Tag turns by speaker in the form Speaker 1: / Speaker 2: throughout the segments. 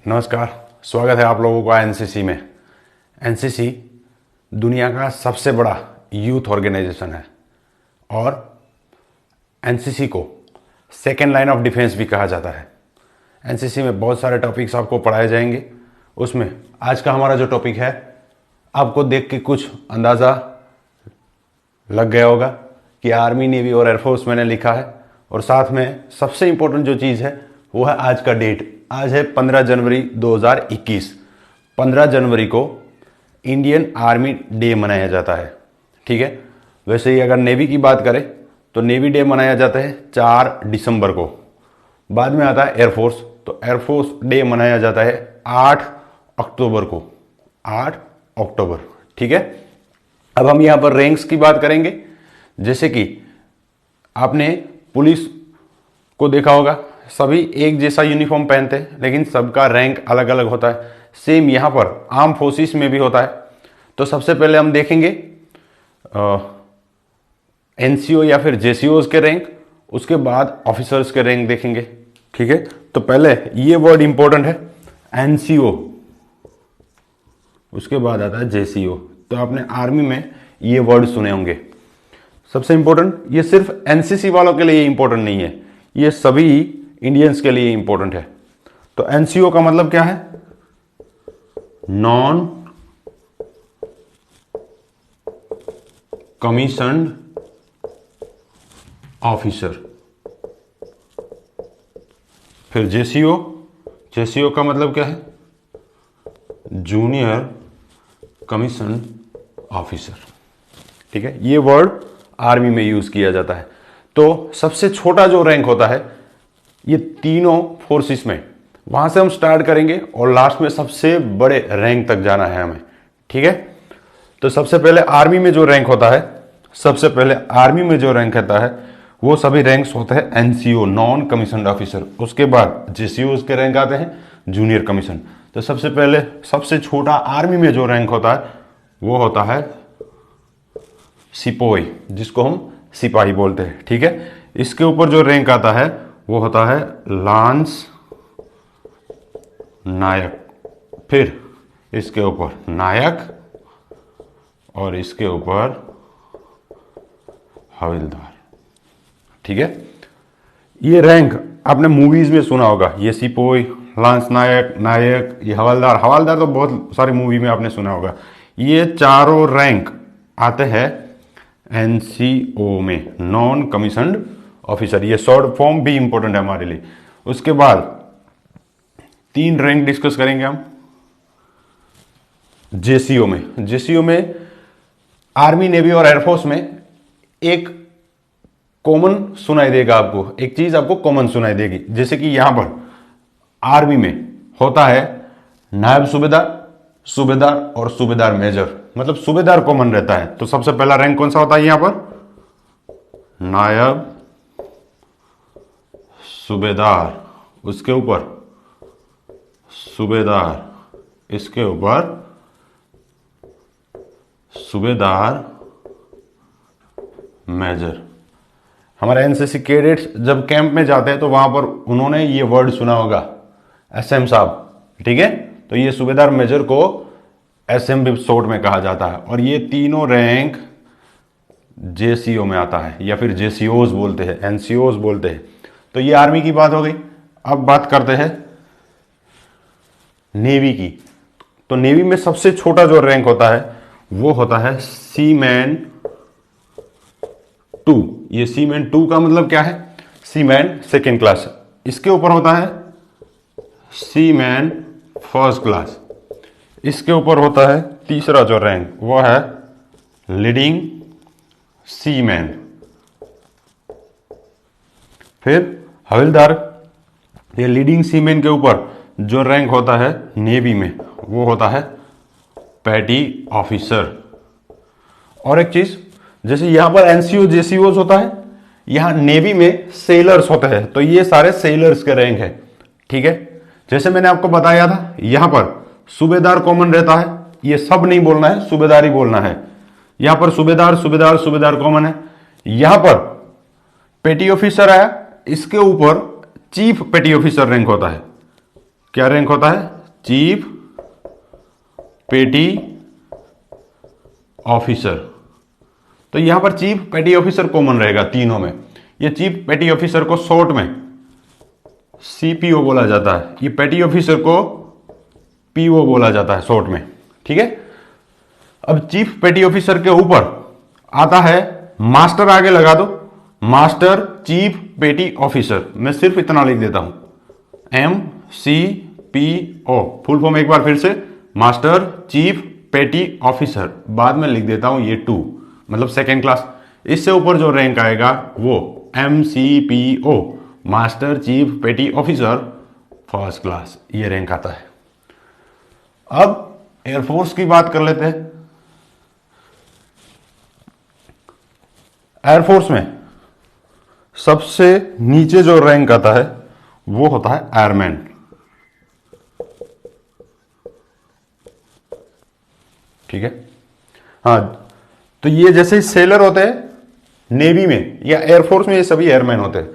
Speaker 1: नमस्कार, स्वागत है आप लोगों का एनसीसी में। एनसीसी दुनिया का सबसे बड़ा यूथ ऑर्गेनाइजेशन है और एनसीसी को सेकेंड लाइन ऑफ डिफेंस भी कहा जाता है। एनसीसी में बहुत सारे टॉपिक्स आपको पढ़ाए जाएंगे। उसमें आज का हमारा जो टॉपिक है, आपको देख के कुछ अंदाज़ा लग गया होगा कि आर्मी, नेवी और एयरफोर्स मैंने लिखा है। और साथ में सबसे इंपॉर्टेंट जो चीज़ है वो है आज का डेट। आज है 15 जनवरी 2021। 15 जनवरी को इंडियन आर्मी डे मनाया जाता है। ठीक है, वैसे ही अगर नेवी की बात करें तो नेवी डे मनाया जाता है 4 दिसंबर को। बाद में आता है एयरफोर्स, तो एयरफोर्स डे मनाया जाता है 8 अक्टूबर को। 8 अक्टूबर, ठीक है। अब हम यहाँ पर रैंक्स की बात करेंगे। जैसे कि आपने पुलिस को देखा होगा, सभी एक जैसा यूनिफॉर्म पहनते हैं लेकिन सबका रैंक अलग अलग होता है। सेम यहाँ पर आर्म फोर्सेस में भी होता है। तो सबसे पहले हम देखेंगे एनसीओ या फिर जेसीओज के रैंक, उसके बाद ऑफिसर्स के रैंक देखेंगे। ठीक है, तो पहले ये वर्ड इंपॉर्टेंट है, एनसीओ, उसके बाद आता है जेसीओ। तो आपने आर्मी में ये वर्ड सुने होंगे। सबसे इंपॉर्टेंट, ये सिर्फ एनसीसी वालों के लिए इंपॉर्टेंट नहीं है, ये सभी इंडियंस के लिए इंपॉर्टेंट है। तो एनसीओ का मतलब क्या है? Non commissioned officer. फिर जेसीओ, जेसीओ का मतलब क्या है? Junior commissioned officer. ठीक है, ये वर्ड आर्मी में यूज किया जाता है। तो सबसे छोटा जो रैंक होता है ये तीनों फोर्सेस में, वहां से हम स्टार्ट करेंगे और लास्ट में सबसे बड़े रैंक तक जाना है हमें। ठीक है, तो सबसे पहले आर्मी में जो रैंक होता है, सबसे पहले आर्मी में जो रैंक होता है वो सभी रैंक्स होते हैं एनसीओ, नॉन कमीशन्ड ऑफिसर। उसके बाद जेसीओ के रैंक आते हैं जूनियर कमीशन। तो सबसे पहले सबसे छोटा आर्मी में जो रैंक होता है वो होता है सिपोही, जिसको हम सिपाही बोलते हैं। ठीक है, इसके ऊपर जो रैंक आता है वो होता है लांस नायक, फिर इसके ऊपर नायक और इसके ऊपर हवलदार। ठीक है, ये रैंक आपने मूवीज में सुना होगा, ये सिपोही, लांस नायक, नायक, ये हवलदार। हवलदार तो बहुत सारी मूवी में आपने सुना होगा। ये चारों रैंक आते हैं एनसीओ में, नॉन कमीशन्ड ऑफिसर। ये शॉर्ट फॉर्म भी इंपॉर्टेंट है हमारे लिए। उसके बाद 3 रैंक डिस्कस करेंगे हम जेसीओ में। जेसीओ में आर्मी, नेवी और एयरफोर्स में एक कॉमन सुनाई देगा आपको, एक चीज आपको कॉमन सुनाई देगी। जैसे कि यहां पर आर्मी में होता है नायब सूबेदार, सूबेदार और सूबेदार मेजर, मतलब सूबेदार कॉमन रहता है। तो सबसे पहला रैंक कौन सा होता है यहां पर? नायब सूबेदार, उसके ऊपर सूबेदार, इसके ऊपर सूबेदार मेजर। हमारे एनसीसी कैडेट्स जब कैंप में जाते हैं तो वहां पर उन्होंने ये वर्ड सुना होगा, एसएम साहब। ठीक है, तो ये सूबेदार मेजर को एसएम भी शॉर्ट में कहा जाता है। और ये तीनों रैंक जेसीओ में आता है या फिर जेसीओज बोलते हैं, एनसीओज बोलते हैं। तो ये आर्मी की बात हो गई। अब बात करते हैं नेवी की। तो नेवी में सबसे छोटा जो रैंक होता है वो होता है सीमैन 2। ये सीमैन 2 का मतलब क्या है? Seaman second class. इसके ऊपर होता है सीमैन फर्स्ट क्लास। इसके ऊपर होता है तीसरा जो रैंक, वो है लीडिंग सीमैन। फिर हवलदार। ये लीडिंग सीमैन के ऊपर जो रैंक होता है नेवी में वो होता है पैटी ऑफिसर। और एक चीज, जैसे यहां पर एनसीओ जेसीओ होता है, यहां नेवी में सेलर्स होते हैं। तो ये सारे सेलर्स के रैंक है। ठीक है, जैसे मैंने आपको बताया था यहां पर सूबेदार कॉमन रहता है, ये सब नहीं बोलना है, सूबेदार ही बोलना है। यहां पर सूबेदार सूबेदार सूबेदार कॉमन है। यहां पर पेटी ऑफिसर है, इसके ऊपर चीफ पेटी ऑफिसर रैंक होता है। क्या रैंक होता है? चीफ पेटी ऑफिसर। तो यहां पर चीफ पेटी ऑफिसर कॉमन रहेगा तीनों में। ये चीफ पेटी ऑफिसर को शॉर्ट में सीपीओ बोला जाता है, ये पेटी ऑफिसर को पीओ बोला जाता है शॉर्ट में। ठीक है, अब चीफ पेटी ऑफिसर के ऊपर आता है मास्टर, आगे लगा दो, मास्टर चीफ पेटी ऑफिसर। मैं सिर्फ इतना लिख देता हूं, MCPO, फुल फॉर्म एक बार फिर से, मास्टर चीफ पेटी ऑफिसर। बाद में लिख देता हूं ये 2, मतलब सेकेंड क्लास। इससे ऊपर जो रैंक आएगा वो MCPO, मास्टर चीफ पेटी ऑफिसर फर्स्ट क्लास, ये रैंक आता है। अब एयरफोर्स की बात कर लेते हैं। एयरफोर्स में सबसे नीचे जो रैंक आता है वो होता है एयरमैन। ठीक है, हाँ, तो ये जैसे सेलर होते हैं नेवी में या एयरफोर्स में, ये सभी एयरमैन होते हैं।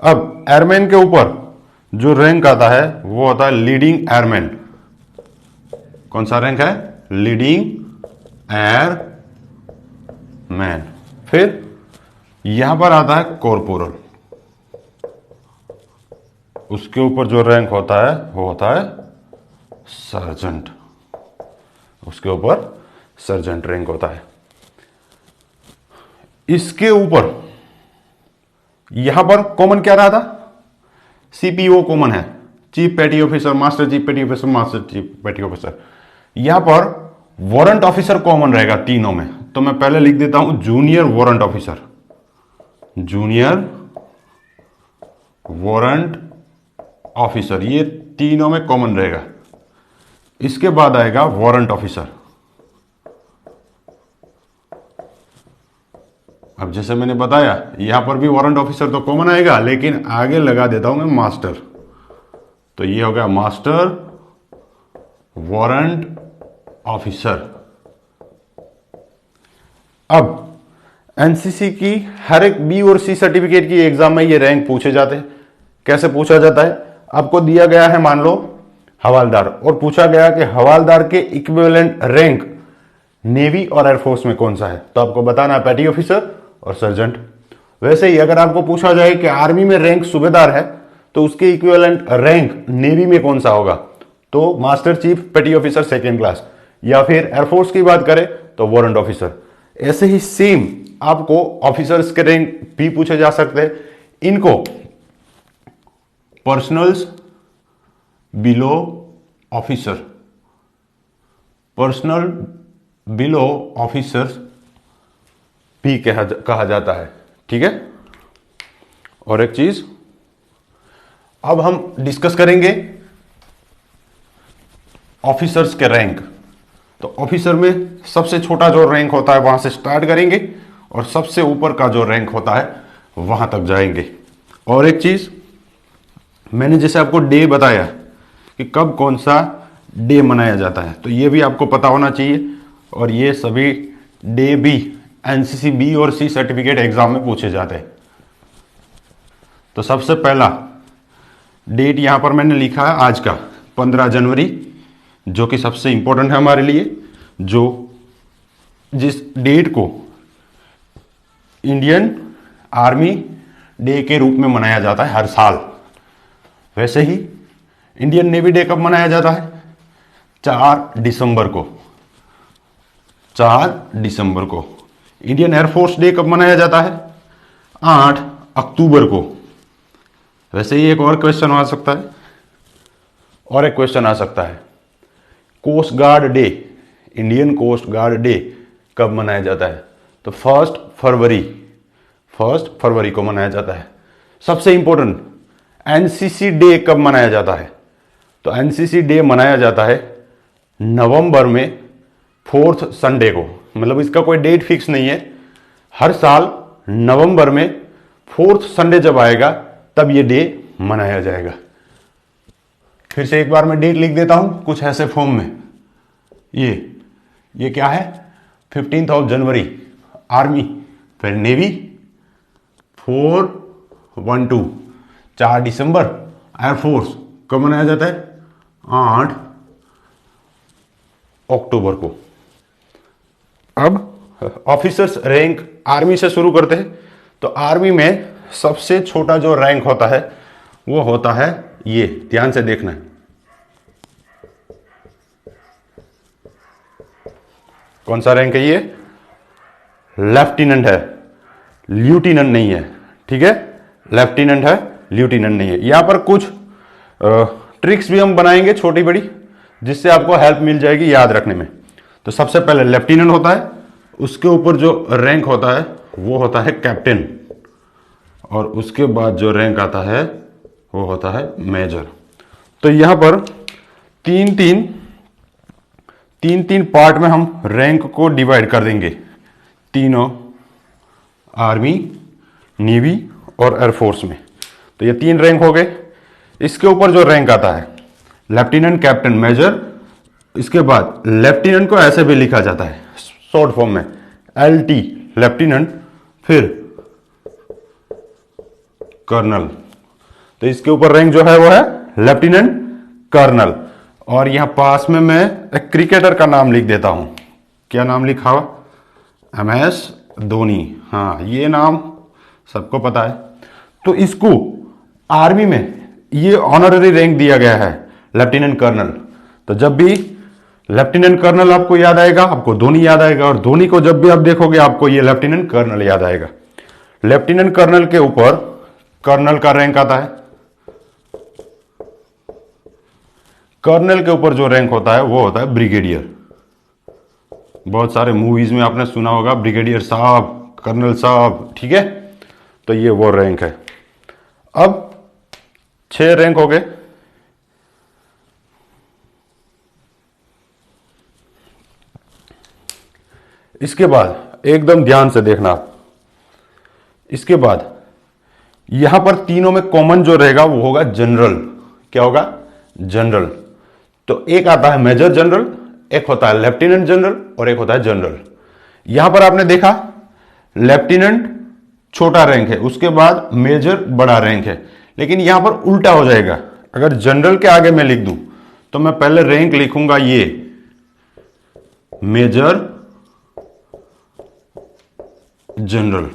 Speaker 1: अब एयरमैन के ऊपर जो रैंक आता है वो होता है लीडिंग एयरमैन। कौन सा रैंक है? Leading airman. फिर यहां पर आता है कॉर्पोरल, उसके ऊपर जो रैंक होता है वो होता है सर्जेंट, उसके ऊपर सर्जेंट रैंक होता है। इसके ऊपर यहां पर कॉमन क्या रहा था? सीपीओ कॉमन है, चीफ पेटी ऑफिसर, मास्टर चीफ पेटी ऑफिसर, मास्टर चीफ पेटी ऑफिसर। यहां पर वारंट ऑफिसर कॉमन रहेगा तीनों में, तो मैं पहले लिख देता हूं junior warrant officer, junior warrant officer, ये तीनों में कॉमन रहेगा। इसके बाद आएगा वारंट ऑफिसर। अब जैसे मैंने बताया यहां पर भी वारंट ऑफिसर तो कॉमन आएगा, लेकिन आगे लगा देता हूं मैं मास्टर, तो ये हो गया मास्टर वारंट ऑफिसर। अब एनसीसी की हर एक बी और सी सर्टिफिकेट की एग्जाम में ये रैंक पूछे जाते हैं। कैसे पूछा जाता है? आपको दिया गया है मान लो हवालदार, और पूछा गया कि हवालदार के इक्विवेलेंट रैंक नेवी और एयरफोर्स में कौन सा है, तो आपको बताना है पेटी ऑफिसर और सर्जेंट। वैसे ही अगर आपको पूछा जाए कि आर्मी में रैंक सूबेदार है तो उसके इक्विवेलेंट रैंक नेवी में कौन सा होगा, तो मास्टर चीफ पेटी ऑफिसर सेकेंड क्लास, या फिर एयरफोर्स की बात करें तो वारंट ऑफिसर। ऐसे ही सेम आपको ऑफिसर्स के रैंक भी पूछे जा सकते हैं। इनको personnels below officer, personnel below officers भी कहा जाता है। ठीक है, और एक चीज अब हम डिस्कस करेंगे ऑफिसर्स के रैंक। तो ऑफिसर में सबसे छोटा जो रैंक होता है वहां से स्टार्ट करेंगे और सबसे ऊपर का जो रैंक होता है वहां तक जाएंगे। और एक चीज मैंने जैसे आपको डे बताया कि कब कौन सा डे मनाया जाता है, तो ये भी आपको पता होना चाहिए। और ये सभी डे भी एनसीसी बी और सी सर्टिफिकेट एग्जाम में पूछे जाते हैं। तो सबसे पहला डेट यहां पर मैंने लिखा है आज का 15 जनवरी, जो कि सबसे इंपॉर्टेंट है हमारे लिए, जो जिस डेट को इंडियन आर्मी डे के रूप में मनाया जाता है हर साल। वैसे ही इंडियन नेवी डे कब मनाया जाता है? 4 दिसंबर को, 4 दिसंबर को। इंडियन एयरफोर्स डे कब मनाया जाता है? 8 अक्टूबर को। वैसे ही एक और क्वेश्चन आ सकता है, और एक क्वेश्चन आ सकता है, coast guard day, Indian coast guard day कब मनाया जाता है? तो 1 फरवरी को मनाया जाता है। सबसे इंपॉर्टेंट, एनसीसी डे कब मनाया जाता है? तो एनसीसी डे मनाया जाता है नवंबर में 4th संडे को, मतलब इसका कोई डेट फिक्स नहीं है। हर साल नवंबर में 4th संडे जब आएगा तब ये डे मनाया जाएगा। फिर से एक बार मैं डेट लिख देता हूं कुछ ऐसे फॉर्म में। ये क्या है? 15 जनवरी आर्मी, फिर नेवी 4/12, 4 दिसंबर एयरफोर्स कब मनाया जाता है? 8 अक्टूबर को। अब ऑफिसर्स रैंक आर्मी से शुरू करते हैं। तो आर्मी में सबसे छोटा जो रैंक होता है वो होता है ये, ध्यान से देखना है, कौन सा रैंक है ये? लेफ्टिनेंट है, ल्यूटिनेंट नहीं है। ठीक है, लेफ्टिनेंट है, ल्यूटिनेंट नहीं है। यहां पर कुछ ट्रिक्स भी हम बनाएंगे छोटी बड़ी, जिससे आपको हेल्प मिल जाएगी याद रखने में। तो सबसे पहले लेफ्टिनेंट होता है, उसके ऊपर जो रैंक होता है वो होता है कैप्टन, और उसके बाद जो रैंक आता है वो होता है मेजर। तो यहां पर तीन तीन पार्ट में हम रैंक को डिवाइड कर देंगे, तीनों, आर्मी, नेवी और एयरफोर्स में। तो ये 3 रैंक हो गए। इसके ऊपर जो रैंक आता है लेफ्टिनेंट, कैप्टन, मेजर, इसके बाद लेफ्टिनेंट को ऐसे भी लिखा जाता है शॉर्ट फॉर्म में, LT लेफ्टिनेंट, फिर कर्नल। तो इसके ऊपर रैंक जो है वो है लेफ्टिनेंट कर्नल। और यहां पास में मैं एक क्रिकेटर का नाम लिख देता हूं। क्या नाम लिखा हुआ? MS धोनी। हाँ, ये नाम सबको पता है। तो इसको आर्मी में ये ऑनररी रैंक दिया गया है, लेफ्टिनेंट कर्नल। तो जब भी लेफ्टिनेंट कर्नल आपको याद आएगा, आपको धोनी याद आएगा, और धोनी को जब भी आप देखोगे आपको ये लेफ्टिनेंट कर्नल याद आएगा। लेफ्टिनेंट कर्नल के ऊपर कर्नल का रैंक आता है। कर्नल के ऊपर जो रैंक होता है वो होता है ब्रिगेडियर। बहुत सारे मूवीज में आपने सुना होगा ब्रिगेडियर साहब, कर्नल साहब। ठीक है, तो ये वो रैंक है। अब 6 रैंक हो गए। इसके बाद एकदम ध्यान से देखना आप, इसके बाद यहां पर तीनों में कॉमन जो रहेगा वो होगा जनरल। क्या होगा? जनरल। तो एक आता है मेजर जनरल, एक होता है लेफ्टिनेंट जनरल, और एक होता है जनरल। यहां पर आपने देखा लेफ्टिनेंट छोटा रैंक है, उसके बाद मेजर बड़ा रैंक है। लेकिन यहां पर उल्टा हो जाएगा। अगर जनरल के आगे मैं लिख दूं तो मैं पहले रैंक लिखूंगा ये मेजर जनरल,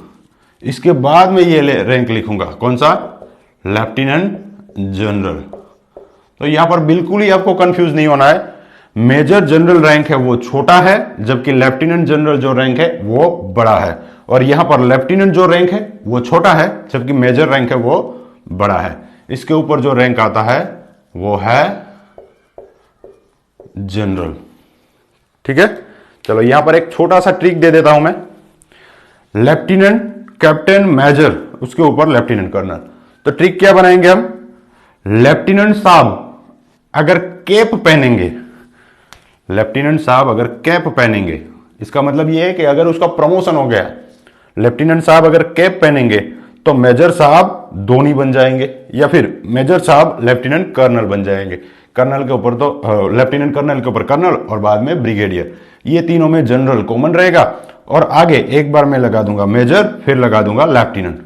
Speaker 1: इसके बाद में ये रैंक लिखूंगा कौन सा? Lieutenant general. तो यहां पर बिल्कुल ही आपको कंफ्यूज नहीं होना है। मेजर जनरल रैंक है वो छोटा है, जबकि लेफ्टिनेंट जनरल जो रैंक है वो बड़ा है। और यहां पर लेफ्टिनेंट जो रैंक है वो छोटा है, जबकि मेजर रैंक है वो बड़ा है। इसके ऊपर जो रैंक आता है वो है जनरल। ठीक है, चलो यहां पर एक छोटा सा ट्रिक दे देता हूं मैं। लेफ्टिनेंट, कैप्टन, मेजर, उसके ऊपर लेफ्टिनेंट कर्नल। तो ट्रिक क्या बनाएंगे हम? लेफ्टिनेंट साहब अगर कैप पहनेंगे, लेफ्टिनेंट साहब अगर कैप पहनेंगे, इसका मतलब यह है कि अगर उसका प्रमोशन हो गया, लेफ्टिनेंट साहब अगर कैप पहनेंगे तो मेजर साहब धोनी बन जाएंगे, या फिर मेजर साहब लेफ्टिनेंट कर्नल बन जाएंगे। कर्नल के ऊपर तो लेफ्टिनेंट कर्नल के ऊपर कर्नल, और बाद में ब्रिगेडियर। ये तीनों में जनरल कॉमन रहेगा, और आगे एक बार मैं लगा दूंगा मेजर, फिर लगा दूंगा लेफ्टिनेंट।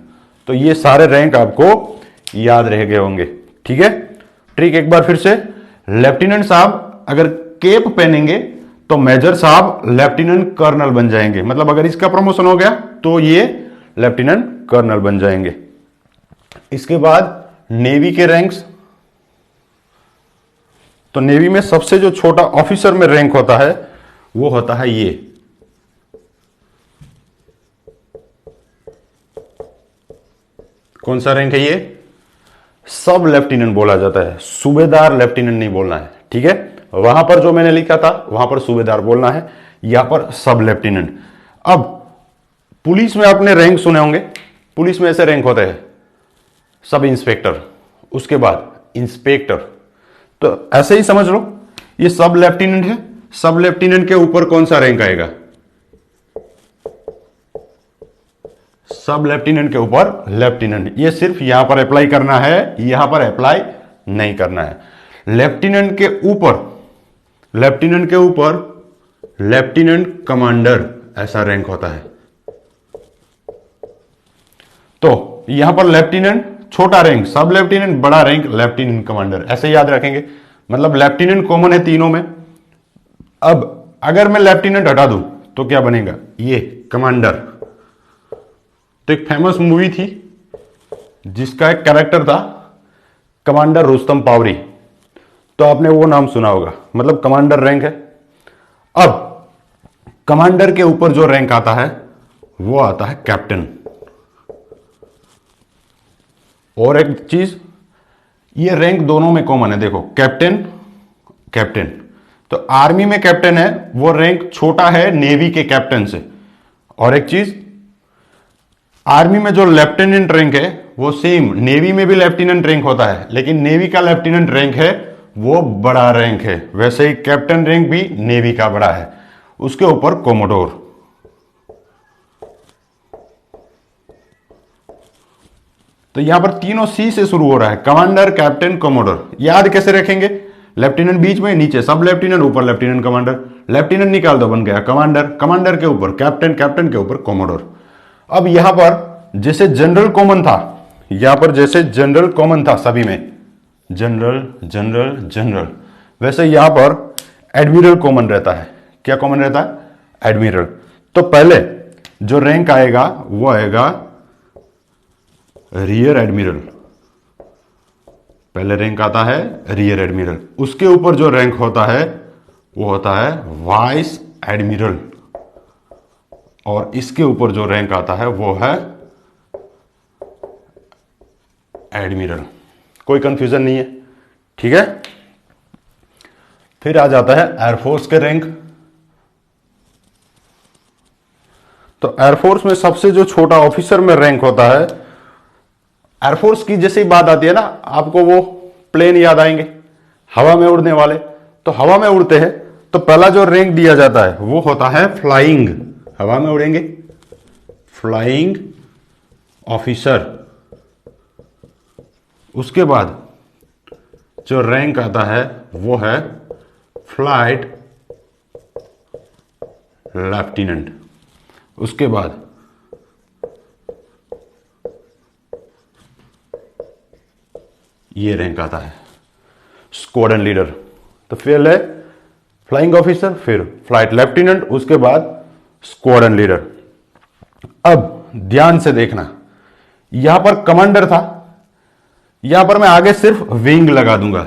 Speaker 1: तो ये सारे रैंक आपको याद रह गए होंगे। ठीक है, ट्रिक एक बार फिर से। लेफ्टिनेंट साहब अगर केप पहनेंगे तो मेजर साहब लेफ्टिनेंट कर्नल बन जाएंगे। मतलब अगर इसका प्रमोशन हो गया तो ये लेफ्टिनेंट कर्नल बन जाएंगे। इसके बाद नेवी के रैंक्स। तो नेवी में सबसे जो छोटा ऑफिसर में रैंक होता है वो होता है ये, कौन सा रैंक है ये? सब लेफ्टिनेंट बोला जाता है, सूबेदार लेफ्टिनेंट नहीं बोलना है। ठीक है, वहां पर जो मैंने लिखा था वहां पर सूबेदार बोलना है, यहां पर सब लेफ्टिनेंट। अब पुलिस में आपने रैंक सुने होंगे, पुलिस में ऐसे रैंक होते हैं सब इंस्पेक्टर, उसके बाद इंस्पेक्टर। तो ऐसे ही समझ लो ये सब लेफ्टिनेंट है, सब लेफ्टिनेंट के ऊपर कौन सा रैंक आएगा? सब लेफ्टिनेंट के ऊपर लेफ्टिनेंट। ये सिर्फ यहां पर अप्लाई करना है, यहां पर अप्लाई नहीं करना है। लेफ्टिनेंट के ऊपर, लेफ्टिनेंट के ऊपर लेफ्टिनेंट कमांडर ऐसा रैंक होता है। तो यहां पर लेफ्टिनेंट छोटा रैंक सब लेफ्टिनेंट, बड़ा रैंक लेफ्टिनेंट कमांडर, ऐसे याद रखेंगे। मतलब लेफ्टिनेंट कॉमन है तीनों में। अब अगर मैं लेफ्टिनेंट हटा दूं तो क्या बनेगा, ये कमांडर। तो एक फेमस मूवी थी जिसका एक कैरेक्टर था कमांडर रुस्तम पावरी, तो आपने वो नाम सुना होगा, मतलब कमांडर रैंक है। अब कमांडर के ऊपर जो रैंक आता है वो आता है कैप्टन। और एक चीज, ये रैंक दोनों में कॉमन है, देखो कैप्टन कैप्टन। तो आर्मी में कैप्टन है वो रैंक छोटा है नेवी के कैप्टन से। और एक चीज, आर्मी में जो लेफ्टिनेंट रैंक है वो सेम नेवी में भी लेफ्टिनेंट रैंक होता है, लेकिन नेवी का लेफ्टिनेंट रैंक है वो बड़ा रैंक है, वैसे ही कैप्टन रैंक भी नेवी का बड़ा है, उसके ऊपर कोमोडोर। तो यहां पर तीनों सी से शुरू हो रहा है, कमांडर कैप्टन कोमोडोर। याद कैसे रखेंगे, लेफ्टिनेंट बीच में, नीचे सब लेफ्टिनेंट, ऊपर लेफ्टिनेंट कमांडर। लेफ्टिनेंट निकाल दो, बन गया कमांडर, कमांडर के ऊपर कैप्टन, कैप्टन के ऊपर कोमोडोर। अब यहां पर जैसे जनरल कॉमन था, यहां पर जैसे जनरल कॉमन था सभी में, जनरल जनरल जनरल, वैसे यहां पर एडमिरल कॉमन रहता है। क्या कॉमन रहता है, एडमिरल। तो पहले जो रैंक आएगा वो आएगा रियर एडमिरल, पहले रैंक आता है रियर एडमिरल। उसके ऊपर जो रैंक होता है वो होता है वाइस एडमिरल, और इसके ऊपर जो रैंक आता है वो है एडमिरल। कोई कंफ्यूजन नहीं है, ठीक है। फिर आ जाता है एयरफोर्स के रैंक। तो एयरफोर्स में सबसे जो छोटा ऑफिसर में रैंक होता है, एयरफोर्स की जैसे ही बात आती है ना, आपको वो प्लेन याद आएंगे हवा में उड़ने वाले। तो हवा में उड़ते हैं तो पहला जो रैंक दिया जाता है वो होता है फ्लाइंग, हवा में उड़ेंगे, फ्लाइंग ऑफिसर। उसके बाद जो रैंक आता है वो है फ्लाइट लेफ्टिनेंट। उसके बाद ये रैंक आता है स्क्वाड्रन लीडर। तो फिर है फ्लाइंग ऑफिसर, फिर फ्लाइट लेफ्टिनेंट, उसके बाद स्क्वाड्रन लीडर। अब ध्यान से देखना, यहां पर कमांडर था, यहां पर मैं आगे सिर्फ विंग लगा दूंगा,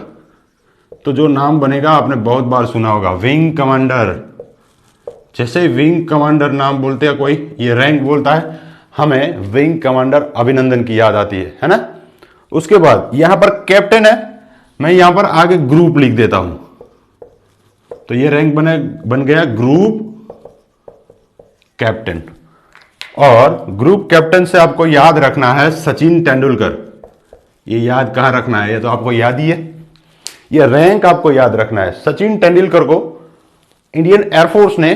Speaker 1: तो जो नाम बनेगा आपने बहुत बार सुना होगा, विंग कमांडर। जैसे विंग कमांडर नाम बोलते हैं कोई, ये रैंक बोलता है, हमें विंग कमांडर अभिनंदन की याद आती है ना। उसके बाद यहां पर कैप्टन है, मैं यहां पर आगे ग्रुप लिख देता हूं, तो ये रैंक बन गया ग्रुप कैप्टन। और ग्रुप कैप्टन से आपको याद रखना है सचिन तेंदुलकर। ये याद कहां रखना है, ये तो आपको याद ही है, ये रैंक आपको याद रखना है। सचिन तेंदुलकर को इंडियन एयरफोर्स ने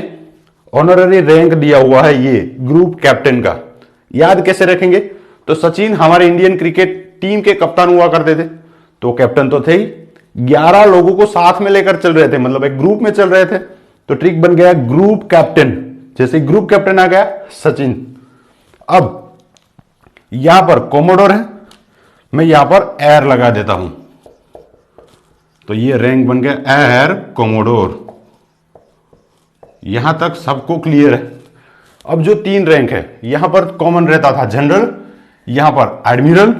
Speaker 1: ऑनररी रैंक दिया हुआ है ये ग्रुप कैप्टन का। याद कैसे रखेंगे, तो सचिन हमारे इंडियन क्रिकेट टीम के कप्तान हुआ करते थे, तो कैप्टन तो थे ही, 11 लोगों को साथ में लेकर चल रहे थे, मतलब एक ग्रुप में चल रहे थे, तो ट्रिक बन गया ग्रुप कैप्टन। जैसे ग्रुप कैप्टन आ गया सचिन। अब यहां पर कोमोडोर है, मैं यहां पर एयर लगा देता हूं, तो ये रैंक बन गया एयर कोमोडोर। यहां तक सबको क्लियर है। अब जो 3 रैंक है, यहां पर कॉमन रहता था जनरल, यहां पर एडमिरल,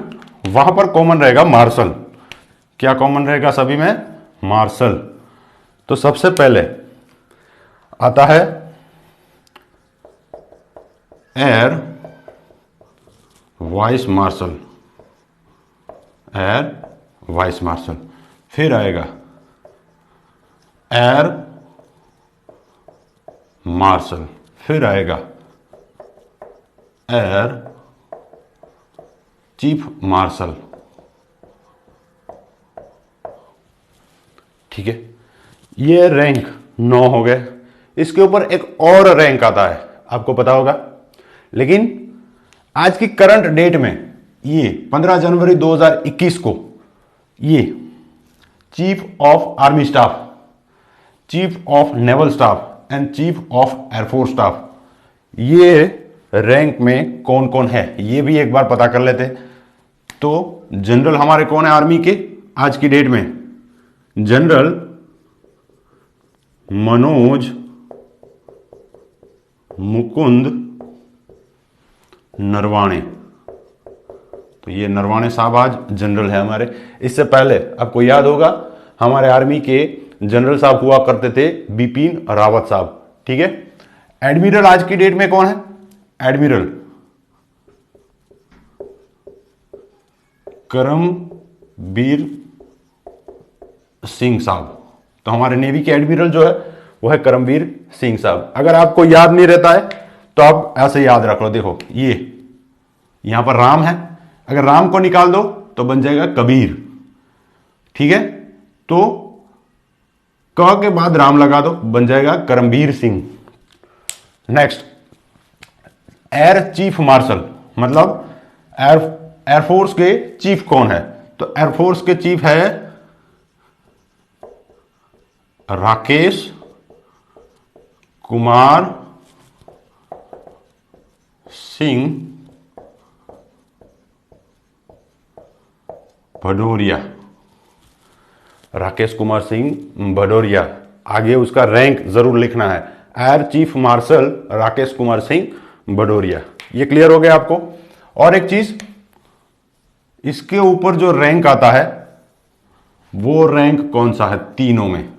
Speaker 1: वहां पर कॉमन रहेगा मार्शल। क्या कॉमन रहेगा सभी में, मार्शल। तो सबसे पहले आता है air vice marshal, air vice martial. फिर आएगा एयर मार्शल, फिर आएगा एयर चीफ मार्शल, ठीक है। ये रैंक 9 हो गए। इसके ऊपर एक और रैंक आता है, आपको पता होगा, लेकिन आज की करंट डेट में ये 15 जनवरी 2021 को ये chief of army staff, chief of naval staff and chief of air force staff, ये रैंक में कौन कौन है ये भी एक बार पता कर लेते। तो जनरल हमारे कौन है आर्मी के आज की डेट में, जनरल मनोज मुकुंद नरवाणे। तो ये नरवाणे साहब आज जनरल है हमारे। इससे पहले आपको याद होगा हमारे आर्मी के जनरल साहब हुआ करते थे बिपिन रावत साहब। ठीक है। एडमिरल आज की डेट में कौन है? एडमिरल करमबीर सिंह साहब। तो हमारे नेवी के एडमिरल जो है वो है करमबीर सिंह साहब। अगर आपको याद नहीं रहता है तो आप ऐसे याद रख लो। देखो ये यहां पर राम है, अगर राम को निकाल दो तो बन जाएगा कबीर। ठीक है। तो क के बाद राम लगा दो, बन जाएगा Karambir Singh. Next, air chief marshal, मतलब एयरफोर्स के चीफ कौन है? तो एयरफोर्स के चीफ है राकेश कुमार सिंह भदौरिया। राकेश कुमार सिंह भदौरिया, आगे उसका रैंक जरूर लिखना है। Air chief martial Rakesh Kumar Singh Bhadauria. ये क्लियर हो गया आपको? और एक चीज, इसके ऊपर जो रैंक आता है वो रैंक कौन सा है तीनों में,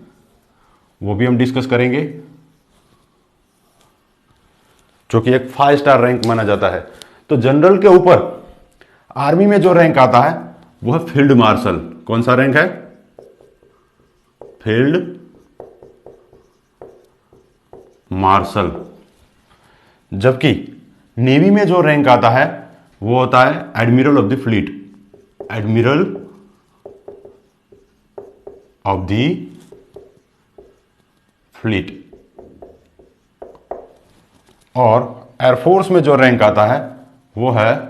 Speaker 1: वो भी हम डिस्कस करेंगे, जो कि एक 5 स्टार रैंक माना जाता है। तो जनरल के ऊपर आर्मी में जो रैंक आता है वो है फील्ड मार्शल। कौन सा रैंक है? Field marshal. जबकि नेवी में जो रैंक आता है वो होता है admiral of the fleet. Admiral of the fleet. और एयरफोर्स में जो रैंक आता है वो है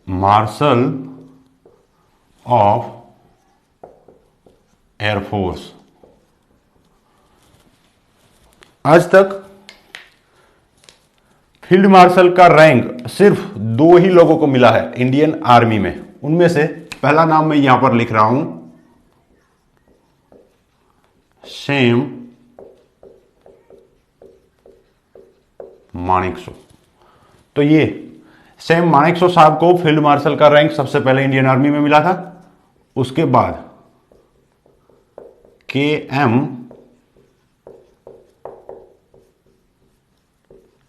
Speaker 1: मार्शल ऑफ एयरफोर्स। आज तक फील्ड मार्शल का रैंक सिर्फ 2 ही लोगों को मिला है इंडियन आर्मी में। उनमें से पहला नाम मैं यहां पर लिख रहा हूं, सैम मानेकशॉ। तो ये सैम मानेकशॉ साहब को फील्ड मार्शल का रैंक सबसे पहले इंडियन आर्मी में मिला था। उसके बाद के एम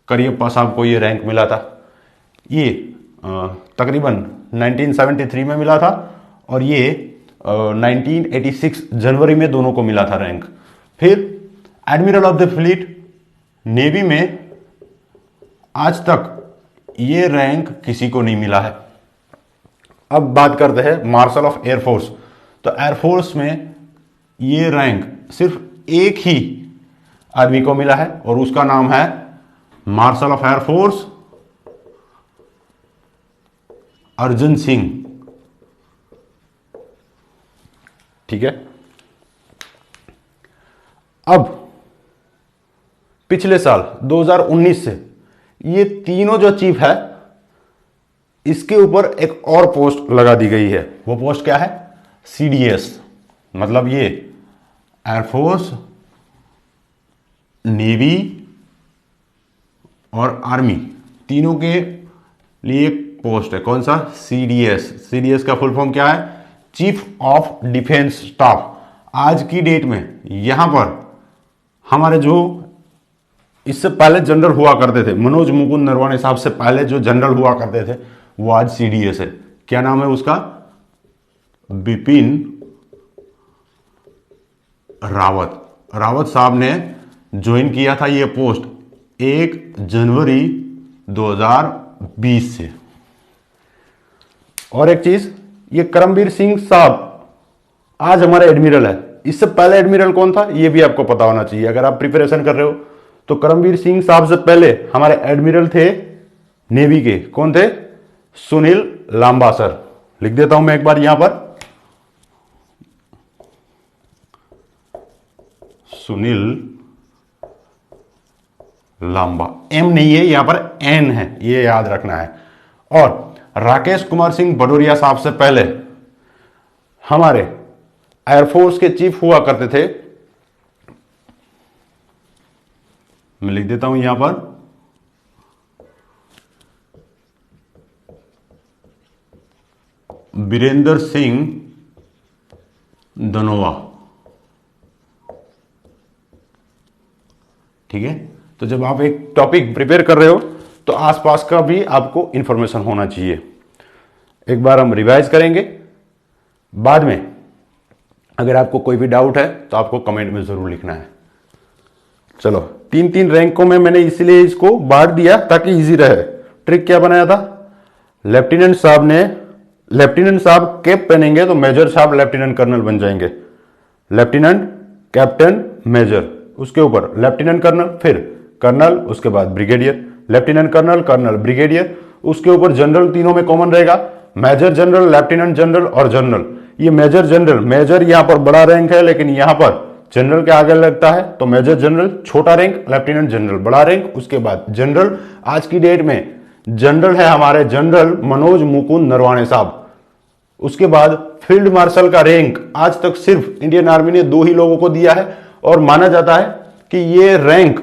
Speaker 1: करियप्पा साहब को ये रैंक मिला था। ये तकरीबन 1973 में मिला था और ये 1986 जनवरी में दोनों को मिला था रैंक। फिर admiral of the fleet navy में आज तक ये रैंक किसी को नहीं मिला है। अब बात करते हैं मार्शल ऑफ एयरफोर्स। तो एयरफोर्स में ये रैंक सिर्फ एक ही आदमी को मिला है और उसका नाम है martial of air force Arjun Singh. ठीक है। अब पिछले साल 2019 से ये तीनों जो चीफ है इसके ऊपर एक और पोस्ट लगा दी गई है। वो पोस्ट क्या है? सीडीएस। मतलब ये एयरफोर्स, नेवी और आर्मी तीनों के लिए एक पोस्ट है। कौन सा? सीडीएस। सीडीएस का फुल फॉर्म क्या है? Chief of defence staff. आज की डेट में यहां पर हमारे जो इससे पहले जनरल हुआ करते थे, मनोज मुकुंद नरवाणे साहब से पहले जो जनरल हुआ करते थे वो आज सीडीएस है। क्या नाम है उसका? बिपिन रावत। रावत साहब ने ज्वाइन किया था ये पोस्ट 1 जनवरी 2020 से। और एक चीज, ये करमबीर सिंह साहब आज हमारे एडमिरल है। इससे पहले एडमिरल कौन था ये भी आपको पता होना चाहिए अगर आप प्रिपरेशन कर रहे हो। तो करमबीर सिंह साहब से पहले हमारे एडमिरल थे नेवी के। कौन थे? सुनील लांबा सर। लिख देता हूं मैं एक बार यहां पर, सुनील लांबा। एम नहीं है यहां पर, एन है, ये याद रखना है। और राकेश कुमार सिंह भदौरिया साहब से पहले हमारे एयरफोर्स के चीफ हुआ करते थे, मैं लिख देता हूं यहां पर, बीरेंद्र सिंह धनोआ। ठीक है, तो जब आप एक टॉपिक प्रिपेयर कर रहे हो तो आसपास का भी आपको इंफॉर्मेशन होना चाहिए। एक बार हम रिवाइज करेंगे, बाद में अगर आपको कोई भी डाउट है तो आपको कमेंट में जरूर लिखना है। चलो, 3-3 रैंकों में मैंने इसलिए इसको बांट दिया ताकि इजी रहे। ट्रिक क्या बनाया था, लेफ्टिनेंट साहब कैप पहनेंगे तो मेजर साहब लेफ्टिनेंट कर्नल बन जाएंगे। लेफ्टिनेंट, कैप्टन, मेजर, उसके ऊपर लेफ्टिनेंट कर्नल, फिर कर्नल, उसके बाद brigadier, lieutenant colonel, colonel, brigadier, उसके ऊपर जनरल तीनों में कॉमन रहेगा, मेजर जनरल, लेफ्टिनेंट जनरल और जनरल। ये मेजर जनरल, मेजर यहां पर बड़ा रैंक है लेकिन यहां पर जनरल के आगे लगता है, तो मेजर जनरल छोटा रैंक, लेफ्टिनेंट जनरल बड़ा रैंक, उसके बाद जनरल। आज की डेट में जनरल है हमारे जनरल मनोज मुकुंद नरवाणे साहब। उसके बाद फील्ड मार्शल का रैंक आज तक सिर्फ इंडियन आर्मी ने 2 ही लोगों को दिया है और माना जाता है कि ये रैंक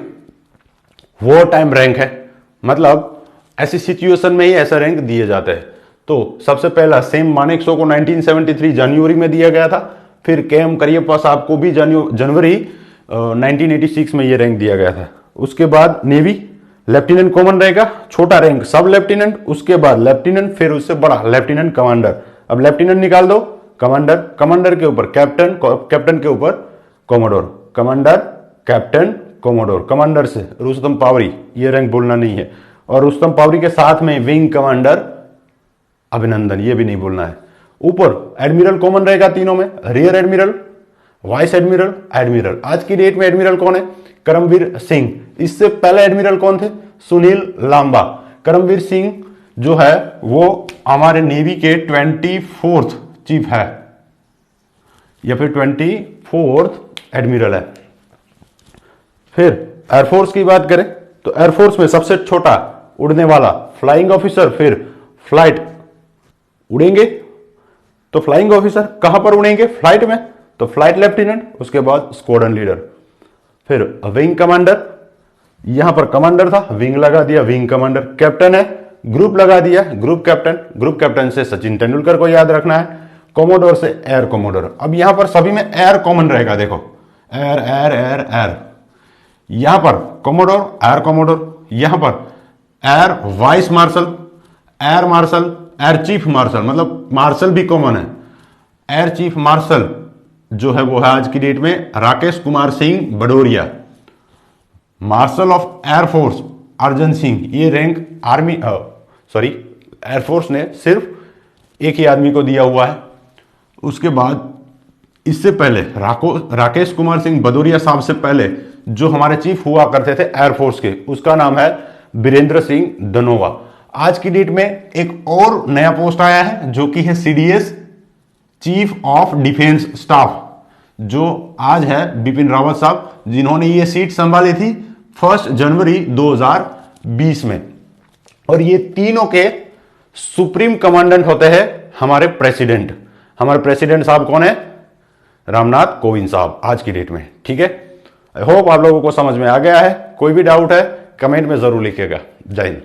Speaker 1: वॉर टाइम रैंक है, मतलब ऐसी सिचुएशन में ही ऐसा रैंक दिए जाते हैं। तो सबसे पहला सेम मानेकशॉ को 1973 जनवरी में दिया गया था, फिर के.एम. करियप्पा साहब को भी जनवरी 1986 में ये रैंक दिया गया था। उसके बाद नेवी, लेफ्टिनेंट कॉमन रहेगा, छोटा रैंक सब लेफ्टिनेंट, उसके बाद लेफ्टिनेंट, फिर उससे बड़ा लेफ्टिनेंट कमांडर। अब लेफ्टिनेंट निकाल दो, कमांडर, कमांडर के ऊपर कैप्टन, कैप्टन के ऊपर commodore, commander, captain, commodore, commander से रुस्तम पावरी, ये रैंक बोलना नहीं है, और रुस्तम पावरी के साथ में विंग कमांडर अभिनंदन, ये भी नहीं बोलना है। ऊपर एडमिरल कॉमन रहेगा तीनों में, rear admiral, vice admiral, admiral. आज की डेट में एडमिरल कौन है, करमवीर सिंह। इससे पहले एडमिरल कौन थे, सुनील लांबा। करमवीर सिंह जो है वो हमारे नेवी के 24th चीफ है या फिर 24th एडमिरल है। फिर एयरफोर्स की बात करें तो एयरफोर्स में सबसे छोटा उड़ने वाला फ्लाइंग ऑफिसर, फिर फ्लाइट उड़ेंगे तो फ्लाइंग ऑफिसर कहां पर उड़ेंगे, फ्लाइट में, तो फ्लाइट लेफ्टिनेंट, उसके बाद स्क्वाड्रन लीडर, फिर विंग कमांडर, यहां पर कमांडर था, विंग लगा दिया, विंग कमांडर। कैप्टन है, ग्रुप लगा दिया, ग्रुप कैप्टन, ग्रुप कैप्टन से सचिन तेंदुलकर को याद रखना है। कोमोडोर से एयर कोमोडोर। अब यहां पर सभी में एयर कॉमन रहेगा, देखो एयर एयर एयर एयर, यहां पर कोमोडोर, एयर कोमोडोर, यहां पर air vice marshal, air marshal, air chief marshal, मतलब मार्शल भी कॉमन है। एयर चीफ मार्शल जो है वो है आज की डेट में Rakesh Kumar Singh Bhadauria. Marshal of air force Arjan Singh, ये रैंक आर्मी एयरफोर्स ने सिर्फ एक ही आदमी को दिया हुआ है। उसके बाद इससे पहले राकेश कुमार सिंह भदौरिया साहब से पहले जो हमारे चीफ हुआ करते थे एयरफोर्स के, उसका नाम है बीरेंद्र सिंह धनोआ। आज की डेट में एक और नया पोस्ट आया है जो कि है CDS, chief of defence staff, जो आज है बिपिन रावत साहब, जिन्होंने ये सीट संभाली थी 1 जनवरी 2020 में। और ये तीनों के सुप्रीम कमांडेंट होते हैं हमारे प्रेसिडेंट। हमारे प्रेसिडेंट साहब कौन है, रामनाथ कोविंद साहब आज की डेट में। ठीक है, आई होप आप लोगों को समझ में आ गया है। कोई भी डाउट है कमेंट में जरूर लिखिएगा। जय हिंद।